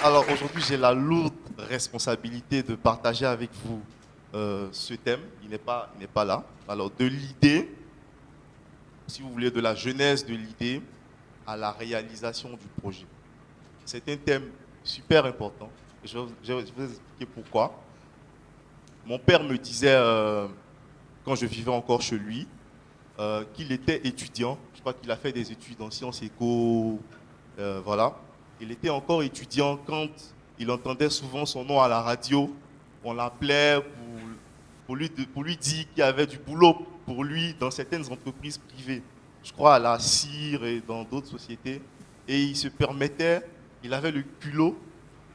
Alors aujourd'hui, j'ai la lourde responsabilité de partager avec vous ce thème. Il n'est pas là. Alors de l'idée, si vous voulez, de la genèse de l'idée à la réalisation du projet. C'est un thème super important. Je vais vous expliquer pourquoi. Mon père me disait, quand je vivais encore chez lui, qu'il était étudiant. Je crois qu'il a fait des études en sciences éco, voilà. Il était encore étudiant quand il entendait souvent son nom à la radio. On l'appelait pour lui dire qu'il y avait du boulot pour lui dans certaines entreprises privées. Je crois à la CIR et dans d'autres sociétés. Et il se permettait, il avait le culot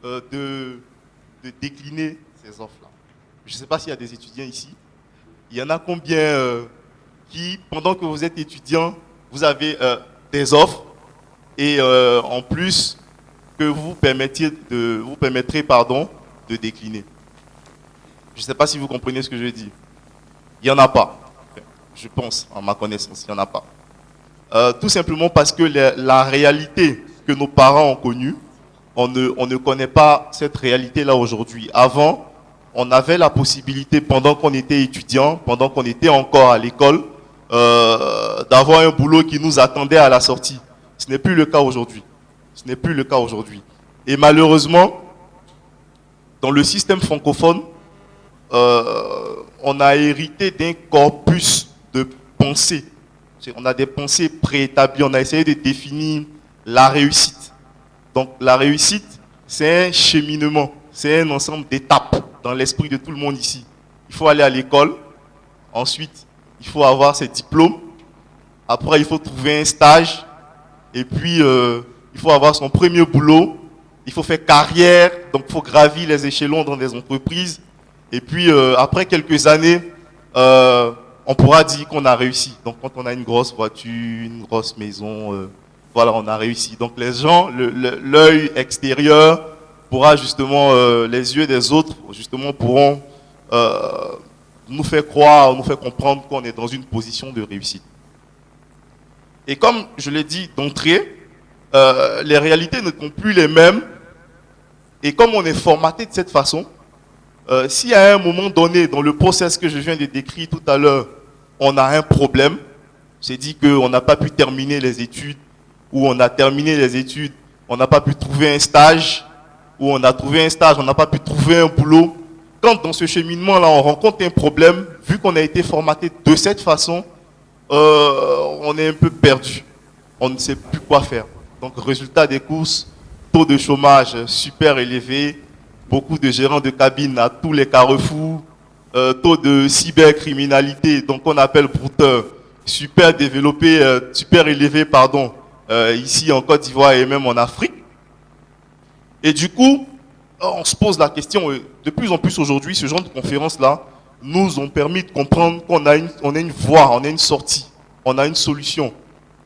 de décliner ces offres-là. Je ne sais pas s'il y a des étudiants ici. Il y en a combien qui, pendant que vous êtes étudiant, vous avez des offres et en plus que vous permettrez pardon, de décliner. Je ne sais pas si vous comprenez ce que je dis. Il n'y en a pas. Je pense, à ma connaissance, il n'y en a pas. Tout simplement parce que la réalité que nos parents ont connue, on ne connaît pas cette réalité-là aujourd'hui. Avant, on avait la possibilité, pendant qu'on était étudiant, pendant qu'on était encore à l'école, d'avoir un boulot qui nous attendait à la sortie. Ce n'est plus le cas aujourd'hui. Ce n'est plus le cas aujourd'hui. Et malheureusement, dans le système francophone, on a hérité d'un corpus de pensées. On a des pensées préétablies. On a essayé de définir la réussite. Donc la réussite, c'est un cheminement. C'est un ensemble d'étapes dans l'esprit de tout le monde ici. Il faut aller à l'école. Ensuite, il faut avoir ses diplômes. Après, il faut trouver un stage. Et puis, il faut avoir son premier boulot. Il faut faire carrière. Donc, il faut gravir les échelons dans des entreprises. Et puis, après quelques années, on pourra dire qu'on a réussi. Donc, quand on a une grosse voiture, une grosse maison, voilà, on a réussi. Donc, les gens, l'œil extérieur pourra justement, les yeux des autres, justement, pourront nous faire croire, nous faire comprendre qu'on est dans une position de réussite. Et comme je l'ai dit d'entrée, les réalités ne sont plus les mêmes. Et comme on est formaté de cette façon, si à un moment donné, dans le process que je viens de décrire tout à l'heure, on a un problème, c'est dit qu'on n'a pas pu terminer les études, ou on a terminé les études, on n'a pas pu trouver un stage, ou on a trouvé un stage, on n'a pas pu trouver un boulot. Quand dans ce cheminement-là, on rencontre un problème, vu qu'on a été formaté de cette façon, on est un peu perdu. On ne sait plus quoi faire. Donc, résultat des courses, taux de chômage super élevé, beaucoup de gérants de cabine à tous les carrefours, taux de cybercriminalité, donc on appelle brouteur, super développé, super élevé, pardon, ici en Côte d'Ivoire et même en Afrique. Et du coup, on se pose la question, de plus en plus aujourd'hui, ce genre de conférences-là nous ont permis de comprendre qu'on a une voie, on a une sortie, on a une solution.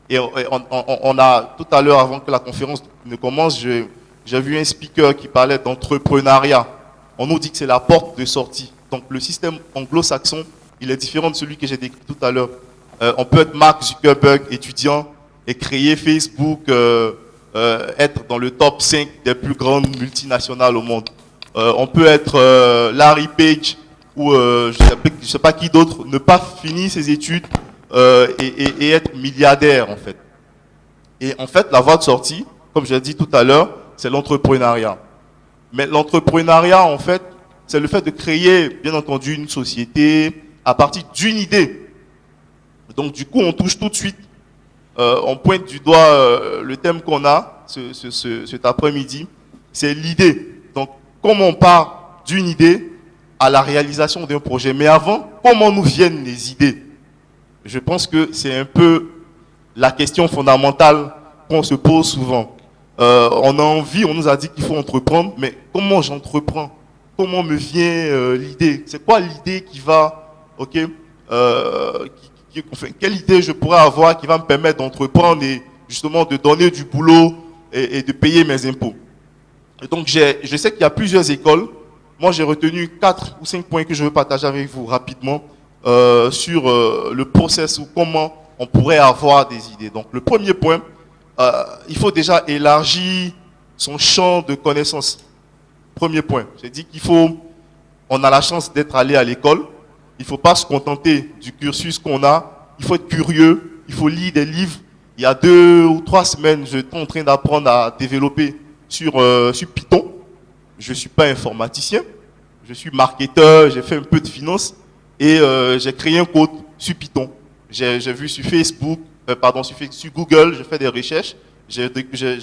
Et on a, tout à l'heure, avant que la conférence ne commence, j'ai vu un speaker qui parlait d'entrepreneuriat. On nous dit que c'est la porte de sortie. Donc le système anglo-saxon, il est différent de celui que j'ai décrit tout à l'heure. On peut être Mark Zuckerberg, étudiant, et créer Facebook, être dans le top 5 des plus grandes multinationales au monde. On peut être Larry Page ou je ne sais pas qui d'autre, ne pas finir ses études et être milliardaire en fait. Et en fait, la voie de sortie, comme je l'ai dit tout à l'heure, c'est l'entrepreneuriat. Mais l'entrepreneuriat, en fait, c'est le fait de créer, bien entendu, une société à partir d'une idée. Donc, du coup, on touche tout de suite, on pointe du doigt le thème qu'on a cet après-midi, c'est l'idée. Donc, comment on part d'une idée à la réalisation d'un projet. Mais avant, comment nous viennent les idées? Je pense que c'est un peu la question fondamentale qu'on se pose souvent. On a envie, on nous a dit qu'il faut entreprendre, mais comment j'entreprends? Comment me vient l'idée? C'est quoi l'idée qui va, ok, enfin, quelle idée je pourrais avoir qui va me permettre d'entreprendre et justement de donner du boulot et de payer mes impôts? Et donc je sais qu'il y a plusieurs écoles. Moi j'ai retenu 4 ou 5 points que je veux partager avec vous rapidement sur le process ou comment on pourrait avoir des idées. Donc le premier point, il faut déjà élargir son champ de connaissances. Premier point, j'ai dit on a la chance d'être allé à l'école, il ne faut pas se contenter du cursus qu'on a, il faut être curieux, il faut lire des livres. Il y a 2 ou 3 semaines, j'étais en train d'apprendre à développer sur Python. Je ne suis pas informaticien, je suis marketeur, j'ai fait un peu de finance et j'ai créé un code sur Python. J'ai vu sur Facebook, sur Google, j'ai fait des recherches, j'ai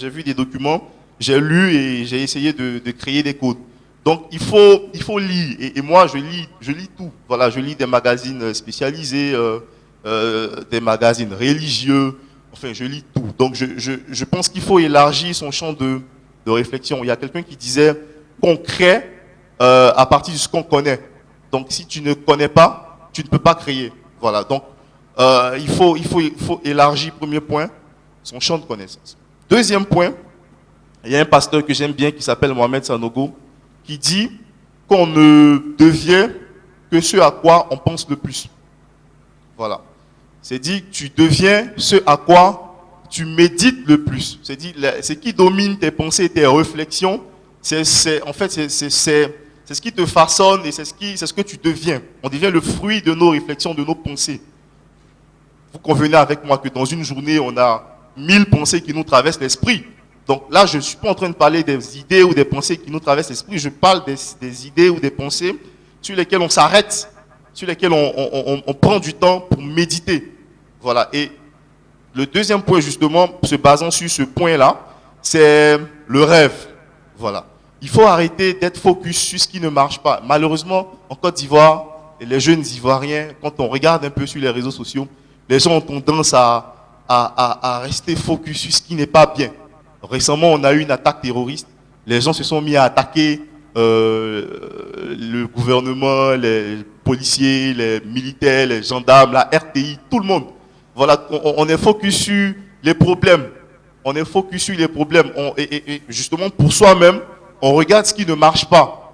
vu des documents, j'ai lu et j'ai essayé de créer des codes. Donc il faut lire et moi je lis tout. Voilà, je lis des magazines spécialisés, des magazines religieux. Enfin, je lis tout. Donc je pense qu'il faut élargir son champ de réflexion. Il y a quelqu'un qui disait qu'on crée à partir de ce qu'on connaît. Donc si tu ne connais pas, tu ne peux pas créer. Voilà. Donc il faut élargir, premier point, son champ de connaissance. Deuxième point, il y a un pasteur que j'aime bien qui s'appelle Mohamed Sanogo, qui dit qu'on ne devient que ce à quoi on pense le plus. Voilà. C'est dit que tu deviens ce à quoi tu médites le plus. C'est dit, ce qui domine tes pensées, tes réflexions, c'est ce qui te façonne et c'est ce que tu deviens. On devient le fruit de nos réflexions, de nos pensées. Vous convenez avec moi que dans une journée, on a 1000 pensées qui nous traversent l'esprit. Donc là, je ne suis pas en train de parler des idées ou des pensées qui nous traversent l'esprit. Je parle des idées ou des pensées sur lesquelles on s'arrête, sur lesquelles on prend du temps pour méditer. Voilà. Et le deuxième point, justement, se basant sur ce point-là, c'est le rêve. Voilà. Il faut arrêter d'être focus sur ce qui ne marche pas. Malheureusement, en Côte d'Ivoire, les jeunes Ivoiriens, quand on regarde un peu sur les réseaux sociaux, les gens ont tendance à rester focus sur ce qui n'est pas bien. Récemment, on a eu une attaque terroriste. Les gens se sont mis à attaquer le gouvernement, les policiers, les militaires, les gendarmes, la RTI, tout le monde. Voilà, on est focus sur les problèmes. On est focus sur les problèmes. Et justement, pour soi-même, on regarde ce qui ne marche pas.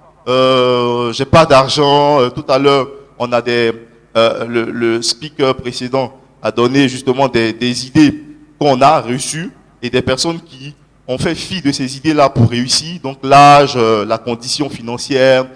J'ai pas d'argent. Tout à l'heure, on a le speaker précédent a donné justement des idées qu'on a reçues et des personnes qui ont fait fi de ces idées-là pour réussir. Donc l'âge, la condition financière,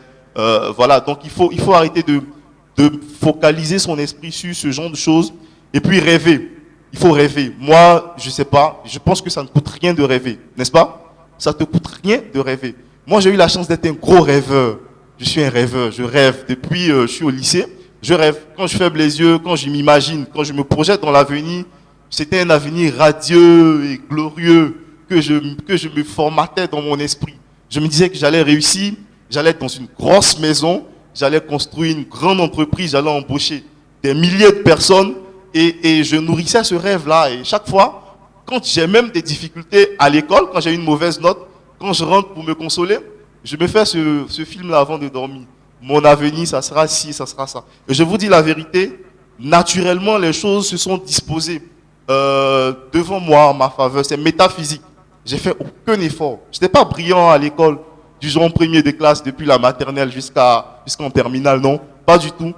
voilà. Donc il faut arrêter de focaliser son esprit sur ce genre de choses et puis rêver. Il faut rêver. Moi, je sais pas, je pense que ça ne coûte rien de rêver, n'est-ce pas? Ça te coûte rien de rêver. Moi, j'ai eu la chance d'être un gros rêveur. Je suis un rêveur, je rêve. Depuis je suis au lycée, je rêve. Quand je ferme les yeux, quand je m'imagine, quand je me projette dans l'avenir, c'était un avenir radieux et glorieux que je me formatais dans mon esprit. Je me disais que j'allais réussir, j'allais être dans une grosse maison, j'allais construire une grande entreprise, j'allais embaucher des milliers de personnes et je nourrissais ce rêve-là. Et chaque fois, quand j'ai même des difficultés à l'école, quand j'ai une mauvaise note, quand je rentre pour me consoler, je me fais ce film-là avant de dormir. Mon avenir, ça sera ci, ça sera ça. Et je vous dis la vérité, naturellement, les choses se sont disposées devant moi en ma faveur. C'est métaphysique. J'ai fait aucun effort. Je n'étais pas brillant à l'école, du genre en premier de classe depuis la maternelle jusqu'en terminale, non, pas du tout.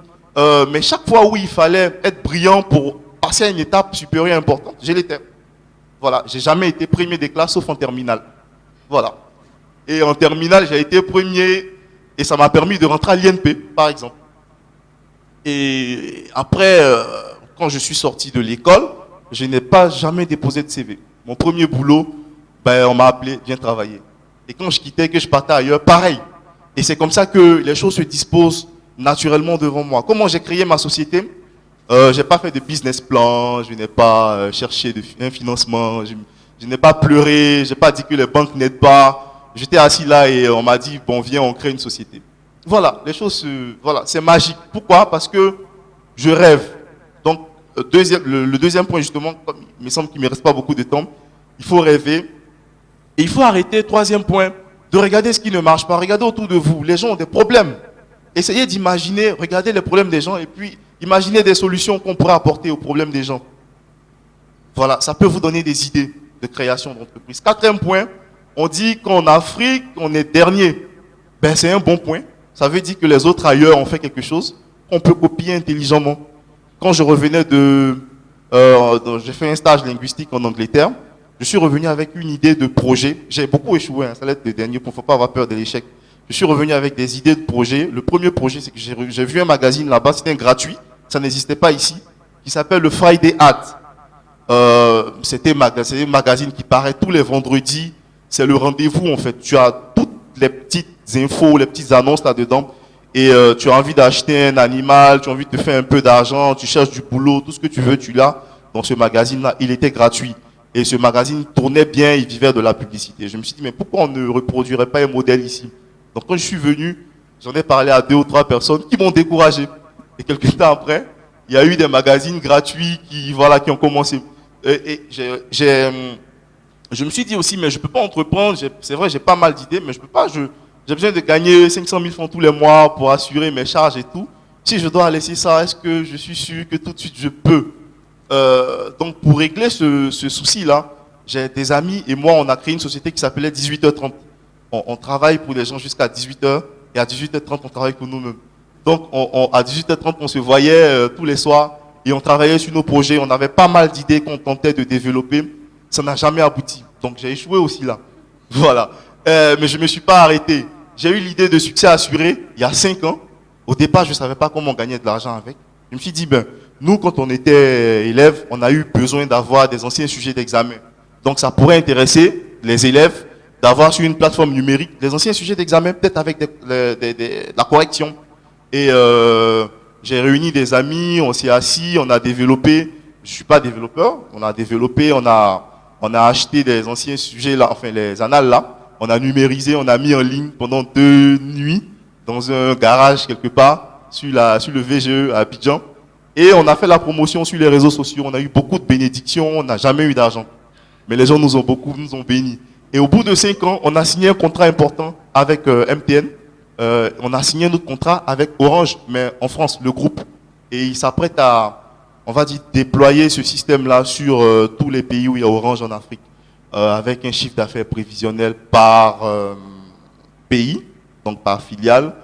Mais chaque fois où il fallait être brillant pour passer à une étape supérieure importante, je l'étais. Voilà, j'ai jamais été premier de classe sauf en terminale. Voilà. Et en terminale, j'ai été premier et ça m'a permis de rentrer à l'INP, par exemple. Et après, quand je suis sorti de l'école, je n'ai pas jamais déposé de CV. Mon premier boulot, on m'a appelé, viens travailler. Et quand je quittais, que je partais ailleurs, pareil. Et c'est comme ça que les choses se disposent naturellement devant moi. Comment j'ai créé ma société? Je n'ai pas fait de business plan, je n'ai pas cherché un financement, je n'ai pas pleuré, je n'ai pas dit que les banques n'aident pas. J'étais assis là et on m'a dit, bon, viens, on crée une société. Voilà, les choses, voilà, c'est magique. Pourquoi? Parce que je rêve. Donc, le deuxième point, justement, il me semble qu'il ne me reste pas beaucoup de temps, il faut rêver. Et il faut arrêter, troisième point, de regarder ce qui ne marche pas. Regardez autour de vous, les gens ont des problèmes. Essayez d'imaginer, regardez les problèmes des gens et puis imaginez des solutions qu'on pourrait apporter aux problèmes des gens. Voilà, ça peut vous donner des idées de création d'entreprise. Quatrième point, on dit qu'en Afrique, on est dernier. C'est un bon point. Ça veut dire que les autres ailleurs ont fait quelque chose qu'on peut copier intelligemment. Quand je revenais j'ai fait un stage linguistique en Angleterre je suis revenu avec une idée de projet. J'ai beaucoup échoué, hein, ça va être le dernier point, il ne faut pas avoir peur de l'échec. Je suis revenu avec des idées de projet. Le premier projet, c'est que j'ai vu un magazine là-bas, c'était gratuit, ça n'existait pas ici, qui s'appelle le Friday Ad. C'était un magazine qui paraît tous les vendredis. C'est le rendez-vous en fait. Tu as toutes les petites infos, les petites annonces là-dedans. Et tu as envie d'acheter un animal, tu as envie de te faire un peu d'argent, tu cherches du boulot, tout ce que tu veux, tu l'as. Dans ce magazine-là, il était gratuit. Et ce magazine tournait bien, il vivait de la publicité. Je me suis dit, mais pourquoi on ne reproduirait pas un modèle ici? Donc quand je suis venu, j'en ai parlé à 2 ou 3 personnes qui m'ont découragé. Et quelques temps après, il y a eu des magazines gratuits qui ont commencé. Je me suis dit aussi, mais je ne peux pas entreprendre. C'est vrai, j'ai pas mal d'idées, mais je peux pas. J'ai besoin de gagner 500 000 francs tous les mois pour assurer mes charges et tout. Si je dois laisser ça, est-ce que je suis sûr que tout de suite je peux? Donc pour régler ce souci-là, j'ai des amis et moi, on a créé une société qui s'appelait 18h30. On travaille pour les gens jusqu'à 18h et à 18h30, on travaille pour nous-mêmes. Donc à 18h30, on se voyait tous les soirs et on travaillait sur nos projets. On avait pas mal d'idées qu'on tentait de développer. Ça n'a jamais abouti. Donc j'ai échoué aussi là. Voilà. Mais je ne me suis pas arrêté. J'ai eu l'idée de succès assuré il y a 5 ans. Au départ, je ne savais pas comment gagner de l'argent avec. Je me suis dit, nous, quand on était élèves, on a eu besoin d'avoir des anciens sujets d'examen. Donc ça pourrait intéresser les élèves d'avoir sur une plateforme numérique des anciens sujets d'examen, peut-être avec la correction. Et j'ai réuni des amis, on s'est assis, on a développé. Je ne suis pas développeur, on a développé, on a acheté des anciens sujets là, enfin les annales là. On a numérisé, on a mis en ligne pendant 2 nuits dans un garage quelque part sur le VGE à Abidjan. Et on a fait la promotion sur les réseaux sociaux. On a eu beaucoup de bénédictions, on n'a jamais eu d'argent. Mais les gens nous ont bénis. Et au bout de 5 ans, on a signé un contrat important avec MTN. On a signé notre contrat avec Orange, mais en France, le groupe. Et il s'apprête à, on va dire, déployer ce système-là sur tous les pays où il y a Orange en Afrique. Avec un chiffre d'affaires prévisionnel par pays, donc par filiale,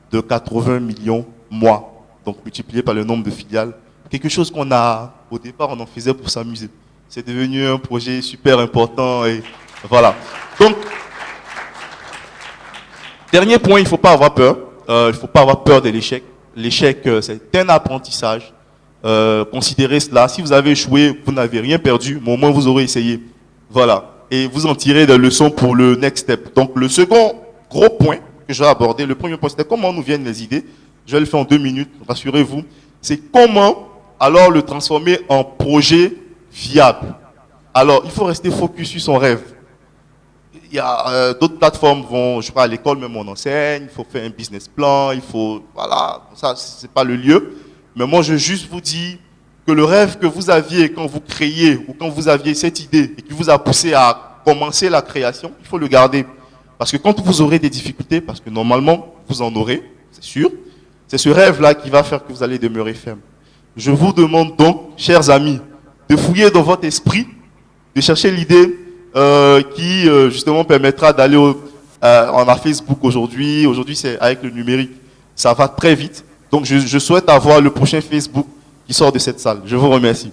de 80 millions mois. Donc multiplié par le nombre de filiales. Quelque chose qu'on a, au départ, on en faisait pour s'amuser. C'est devenu un projet super important et voilà. Donc, dernier point, il ne faut pas avoir peur. Il ne faut pas avoir peur de l'échec. L'échec, c'est un apprentissage. Considérez cela. Si vous avez échoué, vous n'avez rien perdu, mais au moins vous aurez essayé. Voilà. Et vous en tirez des leçons pour le next step. Donc, le second gros point que je vais aborder, le premier point, c'était comment nous viennent les idées. Je vais le faire en 2 minutes, rassurez-vous. C'est comment, alors, le transformer en projet viable. Alors, il faut rester focus sur son rêve. Il y a d'autres plateformes je sais pas, à l'école même on enseigne, il faut faire un business plan, voilà, ça, c'est pas le lieu. Mais moi, je veux juste vous dire que le rêve que vous aviez quand vous créiez ou quand vous aviez cette idée et qui vous a poussé à commencer la création, il faut le garder. Parce que quand vous aurez des difficultés, parce que normalement, vous en aurez, c'est sûr, c'est ce rêve-là qui va faire que vous allez demeurer ferme. Je vous demande donc, chers amis, de fouiller dans votre esprit, de chercher l'idée qui justement permettra d'aller on a Facebook aujourd'hui. Aujourd'hui, c'est avec le numérique. Ça va très vite. Donc, je souhaite avoir le prochain Facebook qui sort de cette salle. Je vous remercie.